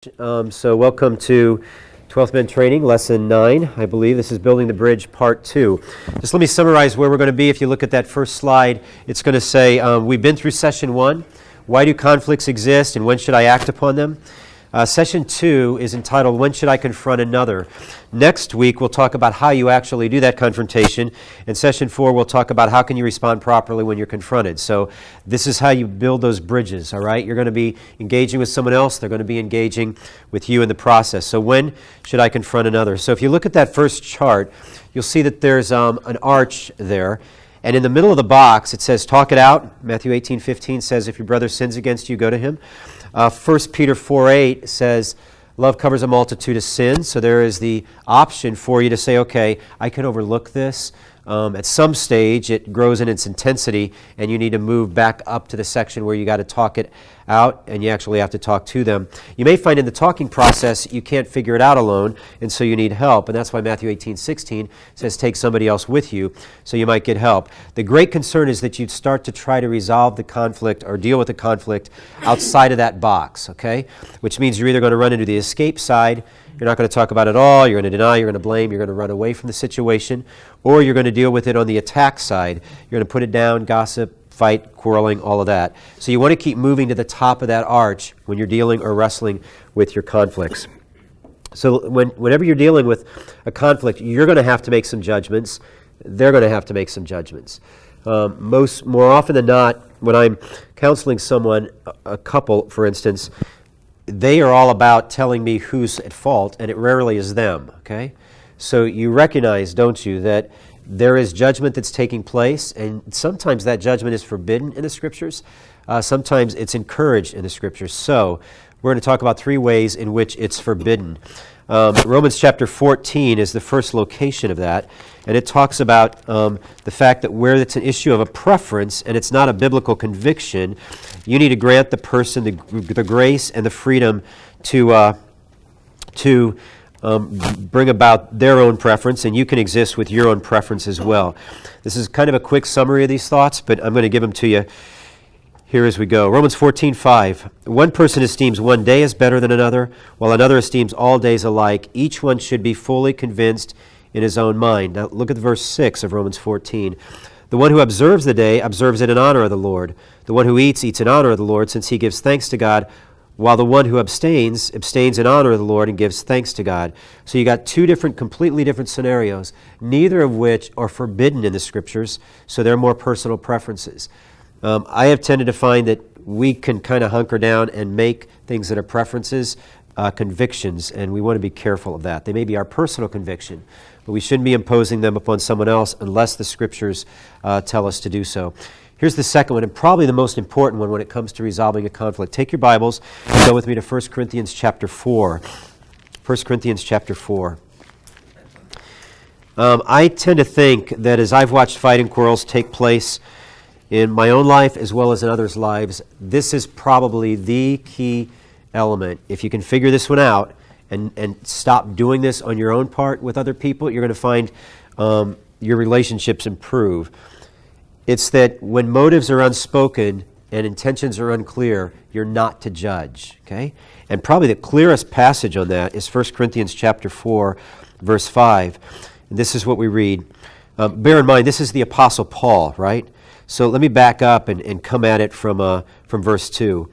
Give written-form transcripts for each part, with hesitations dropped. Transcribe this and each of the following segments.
So welcome to 12th Men Training, Lesson 9, I believe. This is Building the Bridge, Part 2. Just let me summarize where we're going to be. If you look at that first slide, it's going to say, we've been through Session 1. Why do conflicts exist and when should I act upon them? Session 2 is entitled, When Should I Confront Another? Next week, we'll talk about how you actually do that confrontation. In Session 4, we'll talk about how can you respond properly when you're confronted. So this is how you build those bridges, all right? You're going to be engaging with someone else. They're going to be engaging with you in the process. So when should I confront another? So if you look at that first chart, you'll see that there's an arch there. And in the middle of the box, it says, talk it out. Matthew 18:15 says, if your brother sins against you, go to him. 1 Peter 4:8 says, love covers a multitude of sins. So there is the option for you to say, okay, I can overlook this. At some stage, it grows in its intensity, and you need to move back up to the section where you got to talk it out, and you actually have to talk to them. You may find in the talking process you can't figure it out alone, and so you need help. And that's why Matthew 18:16 says take somebody else with you, so you might get help. The great concern is that you'd start to try to resolve the conflict or deal with the conflict outside of that box, okay? Which means you're either going to run into the escape side. You're not going to talk about it all, you're going to deny, you're going to blame, you're going to run away from the situation, or you're going to deal with it on the attack side. You're going to put it down, gossip, fight, quarreling, all of that. So you want to keep moving to the top of that arch when you're dealing or wrestling with your conflicts. So whenever you're dealing with a conflict, you're going to have to make some judgments. They're going to have to make some judgments. More often than not, when I'm counseling someone, a couple, for instance, they are all about telling me who's at fault, and it rarely is them, okay? So you recognize, don't you, that there is judgment that's taking place, and sometimes that judgment is forbidden in the Scriptures. Sometimes it's encouraged in the Scriptures. So we're going to talk about three ways in which it's forbidden. Romans chapter 14 is the first location of that, and it talks about the fact that where it's an issue of a preference and it's not a biblical conviction, you need to grant the person the grace and the freedom to bring about their own preference, and you can exist with your own preference as well. This is kind of a quick summary of these thoughts, but I'm going to give them to you here as we go. Romans 14:5. One person esteems one day as better than another, while another esteems all days alike. Each one should be fully convinced in his own mind. Now look at verse 6 of Romans 14. The one who observes the day observes it in honor of the Lord. The one who eats in honor of the Lord, since he gives thanks to God, while the one who abstains in honor of the Lord and gives thanks to God. So you got two completely different scenarios, neither of which are forbidden in the Scriptures, so they're more personal preferences. I have tended to find that we can kind of hunker down and make things that are preferences convictions, and we want to be careful of that. They may be our personal conviction, but we shouldn't be imposing them upon someone else unless the Scriptures tell us to do so. Here's the second one, and probably the most important one when it comes to resolving a conflict. Take your Bibles and go with me to 1 Corinthians chapter 4. 1 Corinthians chapter 4. I tend to think that as I've watched fighting quarrels take place in my own life as well as in others' lives, this is probably the key element. If you can figure this one out and stop doing this on your own part with other people, you're going to find your relationships improve. It's that when motives are unspoken and intentions are unclear, you're not to judge, okay? And probably the clearest passage on that is 1 Corinthians chapter 4, verse 5. And this is what we read. Bear in mind, this is the Apostle Paul, right? So let me back up and come at it from verse 2.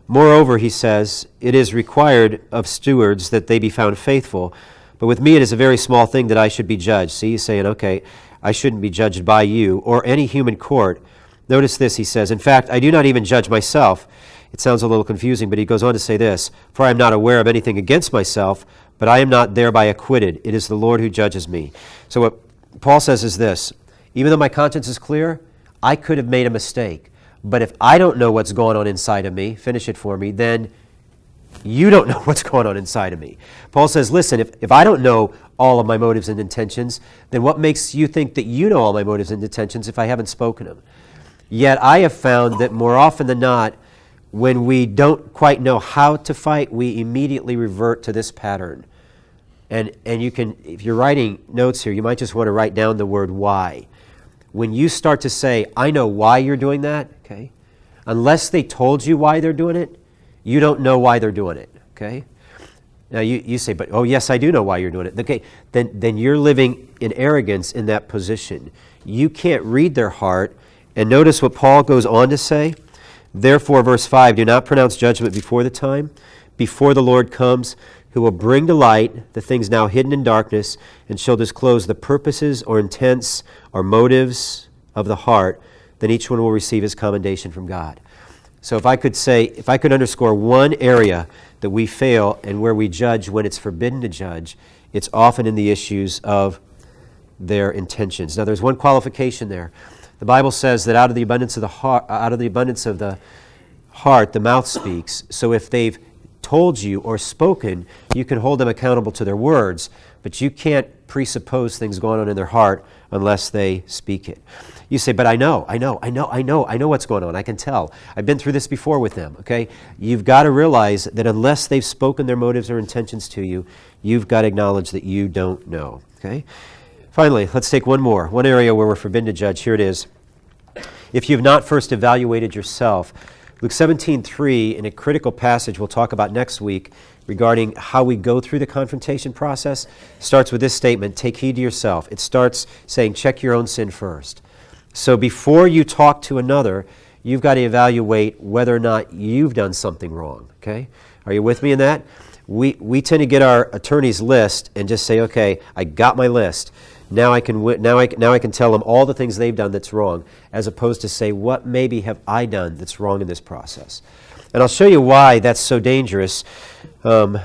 Moreover, he says, it is required of stewards that they be found faithful, but with me it is a very small thing that I should be judged. See, he's saying, okay, I shouldn't be judged by you or any human court. Notice this, he says, in fact, I do not even judge myself. It sounds a little confusing, but he goes on to say this, for I am not aware of anything against myself, but I am not thereby acquitted. It is the Lord who judges me. So what Paul says is this, even though my conscience is clear, I could have made a mistake. But if I don't know what's going on inside of me, finish it for me, then you don't know what's going on inside of me. Paul says, listen, if I don't know all of my motives and intentions, then what makes you think that you know all my motives and intentions if I haven't spoken them? Yet I have found that more often than not, when we don't quite know how to fight, we immediately revert to this pattern. And you can, if you're writing notes here, you might just want to write down the word why. When you start to say, I know why you're doing that, okay, unless they told you why they're doing it, you don't know why they're doing it, okay? Now you say, but oh yes, I do know why you're doing it. Okay, then you're living in arrogance in that position. You can't read their heart. And notice what Paul goes on to say. Therefore, verse 5, do not pronounce judgment before the time, before the Lord comes, who will bring to light the things now hidden in darkness, and shall disclose the purposes or intents or motives of the heart. Then each one will receive his commendation from God. So if I could underscore one area that we fail and where we judge when it's forbidden to judge, it's often in the issues of their intentions. Now there's one qualification there. The Bible says that out of the abundance of the heart, the mouth speaks. So if they've told you or spoken, you can hold them accountable to their words, but you can't presuppose things going on in their heart unless they speak it. You say, but I know what's going on. I can tell. I've been through this before with them, okay? You've got to realize that unless they've spoken their motives or intentions to you, you've got to acknowledge that you don't know, okay? Finally, let's take one area where we're forbidden to judge. Here it is. If you've not first evaluated yourself, Luke 17:3, in a critical passage we'll talk about next week regarding how we go through the confrontation process, starts with this statement, take heed to yourself. It starts saying, check your own sin first. So before you talk to another, you've got to evaluate whether or not you've done something wrong, okay? Are you with me in that? We tend to get our attorney's list and just say, okay, I got my list. Now I can tell them all the things they've done that's wrong, as opposed to say, what maybe have I done that's wrong in this process? And I'll show you why that's so dangerous. So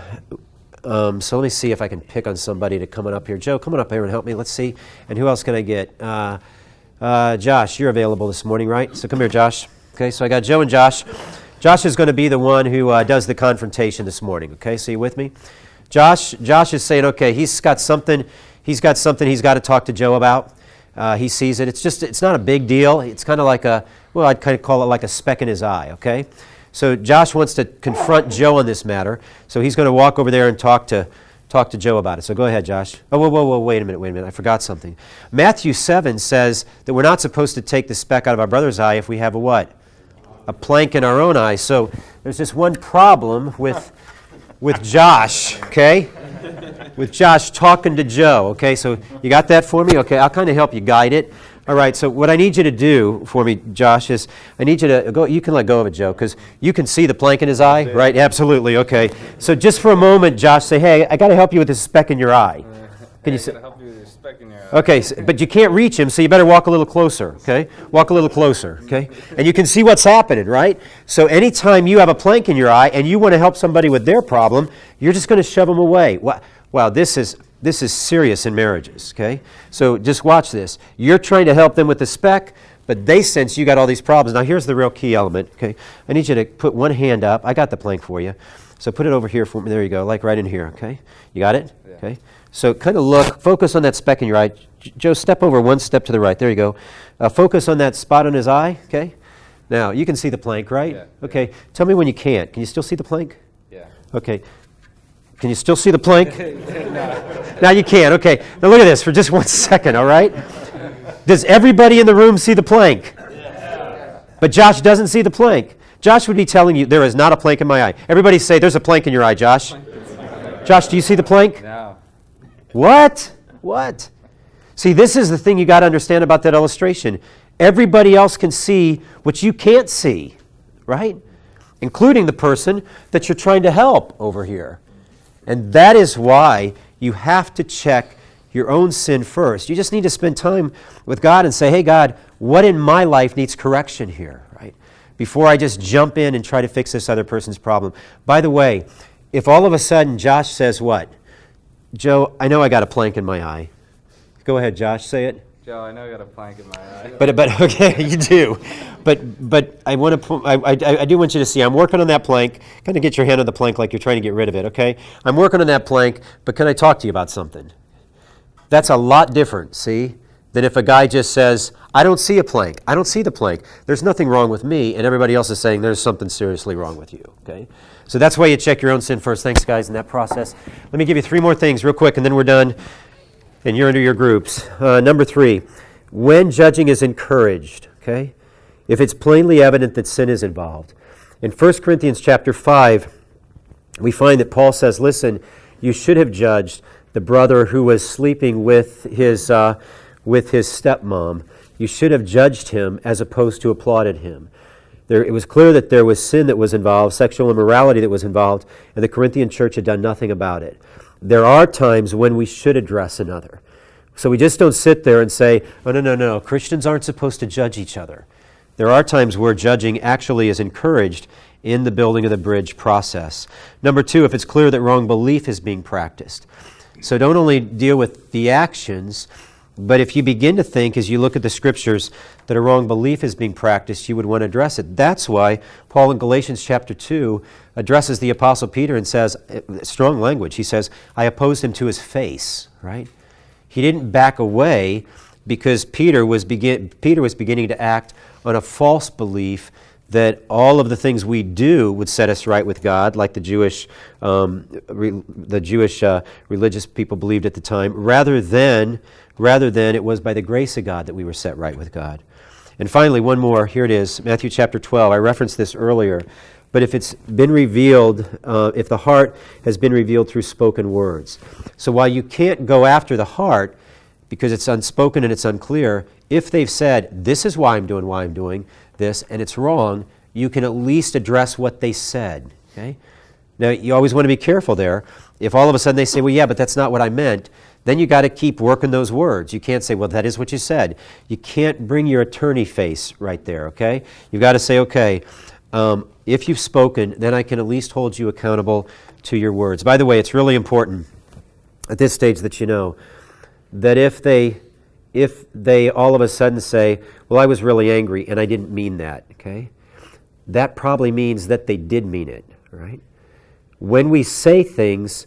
let me see if I can pick on somebody to come on up here. Joe, come on up here and help me. Let's see. And who else can I get? Josh, you're available this morning, right? So come here, Josh. Okay, so I got Joe and Josh. Josh is going to be the one who does the confrontation this morning. Okay, so you with me? Josh is saying, okay, he's got something he's got to talk to Joe about. He sees it. It's not a big deal. It's kind of like I'd kind of call it like a speck in his eye, okay? So Josh wants to confront Joe on this matter. So he's going to walk over there and talk to Joe about it. So go ahead, Josh. Oh, whoa, wait a minute. I forgot something. Matthew 7 says that we're not supposed to take the speck out of our brother's eye if we have a what? A plank in our own eye. So there's this one problem with Josh, okay? With Josh talking to Joe, okay? So you got that for me? Okay, I'll kind of help you guide it. All right, so what I need you to do for me, Josh, is I need you to go, you can let go of it, Joe, because you can see the plank in his eye, right? Absolutely, okay. So just for a moment, Josh, say, hey, I got to help you with this speck in your eye. Can you say? Help you with this speck in your eye. Okay, but you can't reach him, so you better walk a little closer, okay? Walk a little closer, okay? And you can see what's happening, right? So anytime you have a plank in your eye and you want to help somebody with their problem, you're just going to shove them away. Wow, this is serious in marriages, okay? So just watch this. You're trying to help them with the speck, but they sense you got all these problems. Now here's the real key element, okay? I need you to put one hand up. I got the plank for you. So put it over here for me. There you go, like right in here, okay? You got it? Yeah. Okay. So kind of focus on that speck in your eye. Joe, step over one step to the right. There you go. Focus on that spot on his eye, okay? Now, you can see the plank, right? Yeah. Okay. Tell me when you can't. Can you still see the plank? Yeah. Okay. Can you still see the plank? No. Now you can. Okay. Now look at this for just 1 second, all right? Does everybody in the room see the plank? Yeah. But Josh doesn't see the plank. Josh would be telling you, there is not a plank in my eye. Everybody say, there's a plank in your eye, Josh. Josh, do you see the plank? No. What? See, this is the thing you got to understand about that illustration. Everybody else can see what you can't see, right? Including the person that you're trying to help over here. And that is why you have to check your own sin first. You just need to spend time with God and say, hey, God, what in my life needs correction here, right? Before I just jump in and try to fix this other person's problem. By the way, if all of a sudden Josh says what? Joe, I know I got a plank in my eye. Go ahead, Josh, say it. Joe, I know I got a plank in my eye. But okay, you do. But I want to. I do want you to see. I'm working on that plank. Kind of get your hand on the plank like you're trying to get rid of it. Okay. I'm working on that plank. But can I talk to you about something? That's a lot different. See, than if a guy just says, "I don't see a plank. I don't see the plank. There's nothing wrong with me," and everybody else is saying there's something seriously wrong with you. Okay. So that's why you check your own sin first. Thanks, guys, in that process. Let me give you 3 more things real quick, and then we're done. And you're into your groups. Number 3, when judging is encouraged, okay? If it's plainly evident that sin is involved. In 1 Corinthians chapter 5, we find that Paul says, listen, you should have judged the brother who was sleeping with his stepmom. You should have judged him as opposed to applauded him. It was clear that there was sin that was involved, sexual immorality that was involved, and the Corinthian church had done nothing about it. There are times when we should address another. So we just don't sit there and say, oh, no, Christians aren't supposed to judge each other. There are times where judging actually is encouraged in the building of the bridge process. Number two, if it's clear that wrong belief is being practiced. So don't only deal with the actions, but if you begin to think, as you look at the scriptures, that a wrong belief is being practiced, you would want to address it. That's why Paul in Galatians chapter 2 addresses the Apostle Peter and says, strong language, he says, I opposed him to his face, right? He didn't back away because Peter was beginning to act on a false belief that all of the things we do would set us right with God, like the Jewish religious people believed at the time, rather than it was by the grace of God that we were set right with God. And finally, one more. Here it is, Matthew chapter 12. I referenced this earlier. But if it's been revealed, if the heart has been revealed through spoken words. So while you can't go after the heart because it's unspoken and it's unclear, if they've said, this is why I'm doing this, and it's wrong, you can at least address what they said. Okay? Now, you always want to be careful there. If all of a sudden they say, well, yeah, but that's not what I meant, then you got to keep working those words. You can't say, well, that is what you said. You can't bring your attorney face right there, okay? You've got to say, okay, if you've spoken, then I can at least hold you accountable to your words. By the way, it's really important at this stage that you know that if they all of a sudden say, well, I was really angry and I didn't mean that, okay? That probably means that they did mean it, right? When we say things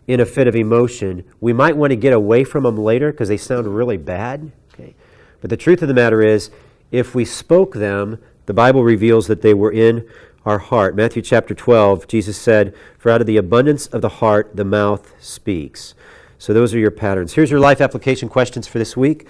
in a fit of emotion, we might want to get away from them later because they sound really bad, okay? But the truth of the matter is, if we spoke them, the Bible reveals that they were in our heart. Matthew chapter 12, Jesus said, for out of the abundance of the heart, the mouth speaks. So those are your patterns. Here's your life application questions for this week.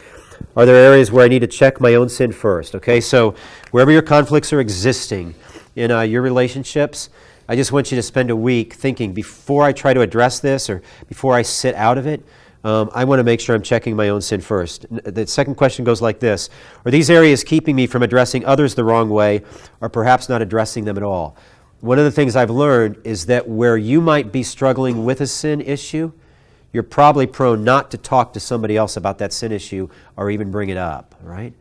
Are there areas where I need to check my own sin first? Okay, so wherever your conflicts are existing in your relationships, I just want you to spend a week thinking, before I try to address this or before I sit out of it, I want to make sure I'm checking my own sin first. The second question goes like this. Are these areas keeping me from addressing others the wrong way or perhaps not addressing them at all? One of the things I've learned is that where you might be struggling with a sin issue, you're probably prone not to talk to somebody else about that sin issue or even bring it up, right?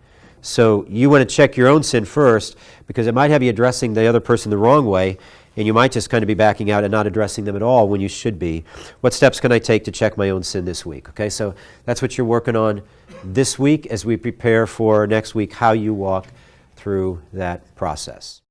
So you want to check your own sin first because it might have you addressing the other person the wrong way, and you might just kind of be backing out and not addressing them at all when you should be. What steps can I take to check my own sin this week? Okay, so that's what you're working on this week as we prepare for next week, how you walk through that process.